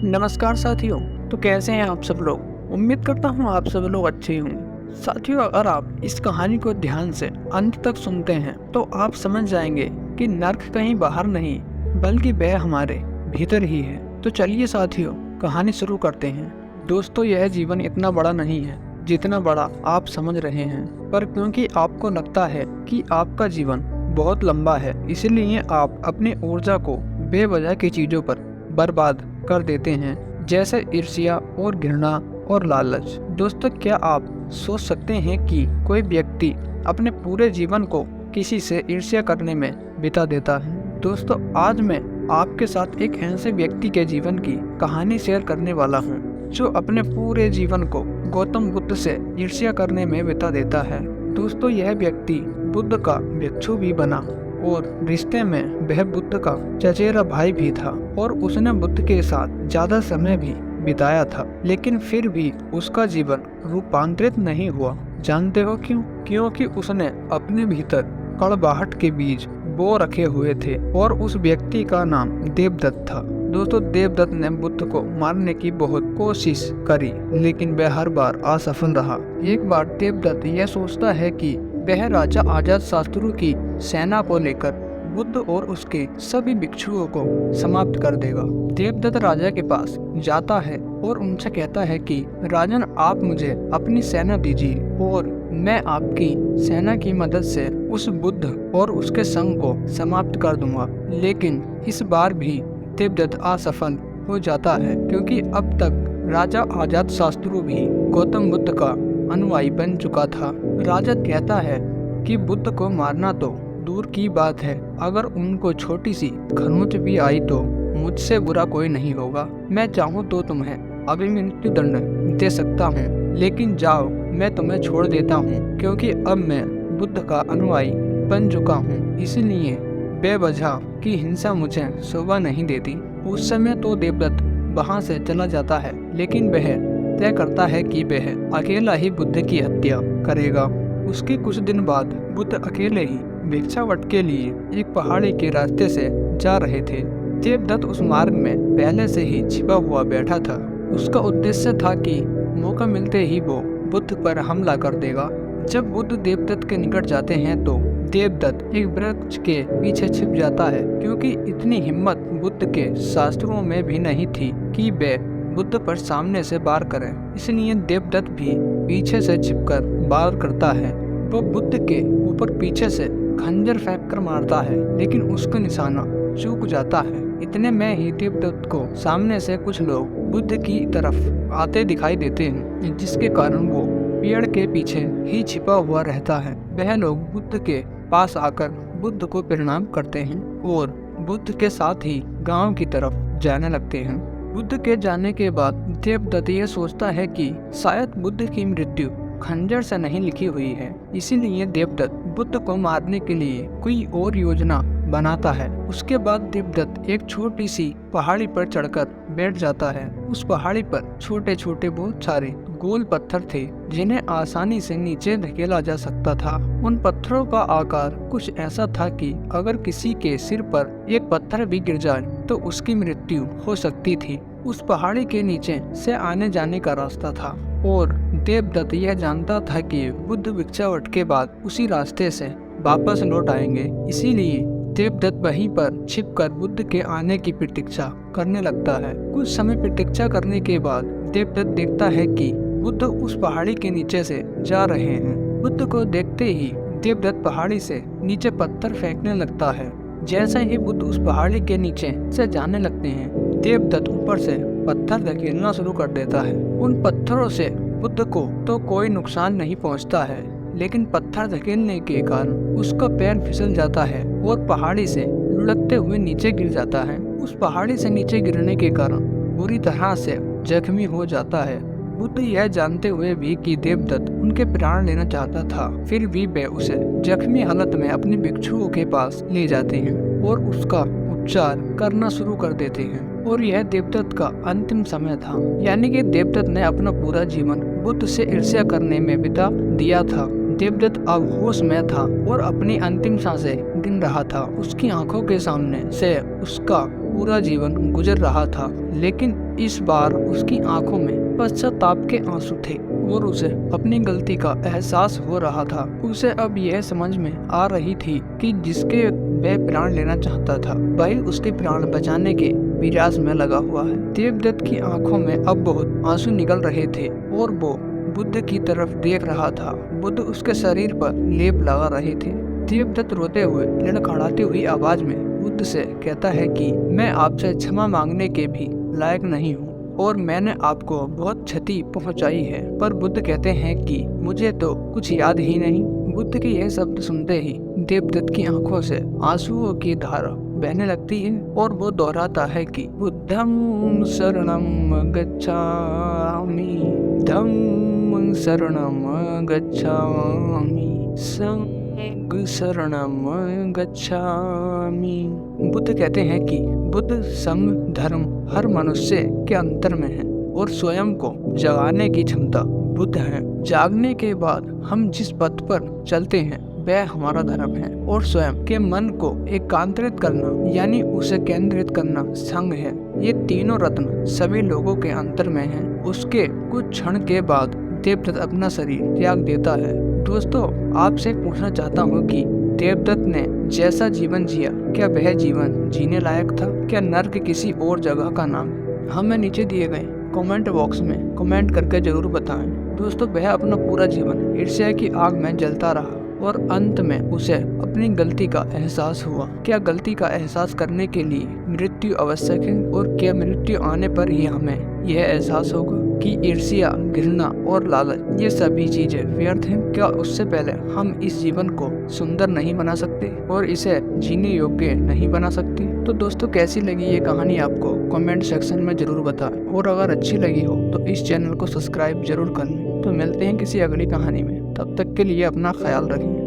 नमस्कार साथियों। तो कैसे हैं आप सब लोग। उम्मीद करता हूँ आप सब लोग अच्छे होंगे। साथियों, अगर आप इस कहानी को ध्यान से अंत तक सुनते हैं तो आप समझ जाएंगे कि नर्क कहीं बाहर नहीं बल्कि वह हमारे भीतर ही है। तो चलिए साथियों, कहानी शुरू करते हैं। दोस्तों, यह जीवन इतना बड़ा नहीं है जितना बड़ा आप समझ रहे हैं, पर क्योंकि आपको लगता है कि आपका जीवन बहुत लंबा है, इसलिए आप अपनी ऊर्जा को बेवजह की चीजों पर बर्बाद कर देते हैं, जैसे ईर्ष्या और घृणा और लालच। दोस्तों, क्या आप सोच सकते हैं कि कोई व्यक्ति अपने पूरे जीवन को किसी से ईर्ष्या करने में बिता देता है। दोस्तों, आज मैं आपके साथ एक ऐसे व्यक्ति के जीवन की कहानी शेयर करने वाला हूँ जो अपने पूरे जीवन को गौतम बुद्ध से ईर्ष्या करने में बिता देता है। दोस्तों, यह व्यक्ति बुद्ध का भिक्षु भी बना और रिश्ते में वह बुद्ध का चचेरा भाई भी था और उसने बुद्ध के साथ ज्यादा समय भी बिताया था, लेकिन फिर भी उसका जीवन रूपांतरित नहीं हुआ। जानते हो क्यों? क्योंकि उसने अपने भीतर कड़वाहट के बीज बो रखे हुए थे और उस व्यक्ति का नाम देवदत्त था। दोस्तों, देवदत्त ने बुद्ध को मारने की बहुत कोशिश करी, लेकिन वह हर बार असफल रहा। एक बार देवदत्त यह सोचता है कि वह राजा अजातशत्रु की सेना को लेकर बुद्ध और उसके सभी भिक्षुओं को समाप्त कर देगा। देवदत्त राजा के पास जाता है और उनसे कहता है कि राजन, आप मुझे अपनी सेना दीजिए और मैं आपकी सेना की मदद से उस बुद्ध और उसके संग को समाप्त कर दूंगा। लेकिन इस बार भी देवदत्त असफल हो जाता है, क्योंकि अब तक राजा अजातशत्रु भी गौतम बुद्ध का अनुयायी बन चुका था। राजा कहता है कि बुद्ध को मारना तो दूर की बात है, अगर उनको छोटी सी खरोंच भी आई तो मुझसे बुरा कोई नहीं होगा। मैं चाहूँ तो तुम्हें अभी मृत्यु दंड दे सकता हूँ, लेकिन जाओ, मैं तुम्हें छोड़ देता हूँ, क्योंकि अब मैं बुद्ध का अनुयायी बन चुका हूँ, इसलिए बेवजह की हिंसा मुझे शोभा नहीं देती। उस समय तो देवदत्त वहाँ से चला जाता है, लेकिन वह तय करता है कि वह अकेला ही बुद्ध की हत्या करेगा। उसके कुछ दिन बाद बुद्ध अकेले ही भिक्षावट के लिए एक पहाड़ी के रास्ते से जा रहे थे। देवदत्त उस मार्ग में पहले से ही छिपा हुआ बैठा था। उसका उद्देश्य था कि मौका मिलते ही वो बुद्ध पर हमला कर देगा। जब बुद्ध देवदत्त के निकट जाते हैं तो देवदत्त एक वृक्ष के पीछे छिप जाता है, क्योंकि इतनी हिम्मत बुद्ध के शास्त्रों में भी नहीं थी कि वे बुद्ध पर सामने से वार करे। इसलिए देवदत्त भी पीछे से छिपकर वार करता है। वो बुद्ध के ऊपर पीछे से खंजर फेंक कर मारता है, लेकिन उसका निशाना चूक जाता है। इतने में ही देवदत्त को सामने से कुछ लोग बुद्ध की तरफ आते दिखाई देते हैं, जिसके कारण वो पेड़ के पीछे ही छिपा हुआ रहता है। वह लोग बुद्ध के पास आकर बुद्ध को प्रणाम करते हैं और बुद्ध के साथ ही गांव की तरफ जाने लगते हैं। बुद्ध के जाने के बाद देवदत्त ये सोचता है कि शायद बुद्ध की मृत्यु खंजर से नहीं लिखी हुई है, इसीलिए देवदत्त बुद्ध को मारने के लिए कोई और योजना बनाता है। उसके बाद देवदत्त एक छोटी सी पहाड़ी पर चढ़कर बैठ जाता है। उस पहाड़ी पर छोटे छोटे बहुत सारे गोल पत्थर थे, जिन्हें आसानी से नीचे धकेला जा सकता था। उन पत्थरों का आकार कुछ ऐसा था कि अगर किसी के सिर पर एक पत्थर भी गिर जाए तो उसकी मृत्यु हो सकती थी। उस पहाड़ी के नीचे से आने जाने का रास्ता था और देवदत्त यह जानता था कि बुद्ध भिक्षावट के बाद उसी रास्ते से वापस लौट आएंगे, इसीलिए देवदत्त वहीं पर छिपकर बुद्ध के आने की प्रतीक्षा करने लगता है। कुछ समय प्रतीक्षा करने के बाद देवदत्त देखता है कि बुद्ध उस पहाड़ी के नीचे से जा रहे हैं। बुद्ध को देखते ही देवदत्त पहाड़ी से नीचे पत्थर फेंकने लगता है। जैसे ही बुद्ध उस पहाड़ी के नीचे से जाने लगते हैं, देवदत्त ऊपर से पत्थर धकेलना शुरू कर देता है। उन पत्थरों से बुद्ध को तो कोई नुकसान नहीं पहुंचता है, लेकिन पत्थर धकेलने के कारण उसका पैर फिसल जाता है और पहाड़ी से लुढ़कते हुए नीचे गिर जाता है। उस पहाड़ी से नीचे गिरने के कारण बुरी तरह से जख्मी हो जाता है। बुद्ध यह जानते हुए भी कि देवदत्त उनके प्राण लेना चाहता था, फिर भी वे उसे जख्मी हालत में अपने भिक्षुओं के पास ले जाते हैं और उसका उपचार करना शुरू कर देते हैं। और यह देवदत्त का अंतिम समय था, यानी कि देवदत्त ने अपना पूरा जीवन बुद्ध से ईर्ष्या करने में बिता दिया था। देवदत्त अब होश में था और अपनी अंतिम सांसें गिन रहा था। उसकी आंखों के सामने से उसका पूरा जीवन गुजर रहा था, लेकिन इस बार उसकी आंखों में पश्चाताप के आंसू थे और उसे अपनी गलती का एहसास हो रहा था। उसे अब यह समझ में आ रही थी कि जिसके वह प्राण लेना चाहता था वही उसके प्राण बचाने के प्रयास में लगा हुआ है। देवदत्त की आंखों में अब बहुत आंसू निकल रहे थे और वो बुद्ध की तरफ देख रहा था। बुद्ध उसके शरीर पर लेप लगा रहे थे। देवदत्त रोते हुए लड़खड़ाती हुई आवाज में बुद्ध से कहता है कि मैं आपसे क्षमा मांगने के भी लायक नहीं हूँ और मैंने आपको बहुत क्षति पहुंचाई है। पर बुद्ध कहते हैं कि मुझे तो कुछ याद ही नहीं। बुद्ध के यह शब्द सुनते ही देवदत्त की आंखों से आंसुओं की धारा बहने लगती है और वो दोहराता है कि बुद्धं शरणं गच्छामि, धम्मं शरणं गच्छामि, संघं शरणं गच्छामि। बुद्ध कहते हैं कि बुद्ध, संघ, धर्म हर मनुष्य के अंतर में है और स्वयं को जगाने की क्षमता बुद्ध है। जागने के बाद हम जिस पथ पर चलते हैं वह हमारा धर्म है और स्वयं के मन को एकांतरित करना यानी उसे केंद्रित करना संघ है। ये तीनों रत्न सभी लोगों के अंतर में हैं। उसके कुछ क्षण के बाद देवदत्त अपना शरीर त्याग देता है। दोस्तों, आपसे पूछना चाहता हूँ कि देवदत्त ने जैसा जीवन जिया क्या वह जीवन जीने लायक था? क्या नर्क किसी और जगह का नाम है? हमें नीचे दिए गए कमेंट बॉक्स में कमेंट करके जरूर बताएं। दोस्तों, वह अपना पूरा जीवन ईर्ष्या की आग में जलता रहा और अंत में उसे अपनी गलती का एहसास हुआ। क्या गलती का एहसास करने के लिए मृत्यु आवश्यक है? और क्या मृत्यु आने पर ही हमें यह एहसास होगा कि ईर्ष्या, घृणा और लालच ये सभी चीजें व्यर्थ हैं? क्या उससे पहले हम इस जीवन को सुंदर नहीं बना सकते और इसे जीने योग्य नहीं बना सकते? तो दोस्तों, कैसी लगी ये कहानी आपको कमेंट सेक्शन में जरूर बताएं और अगर अच्छी लगी हो तो इस चैनल को सब्सक्राइब जरूर कर लें। तो मिलते हैं किसी अगली कहानी में, तब तक के लिए अपना ख्याल रखें।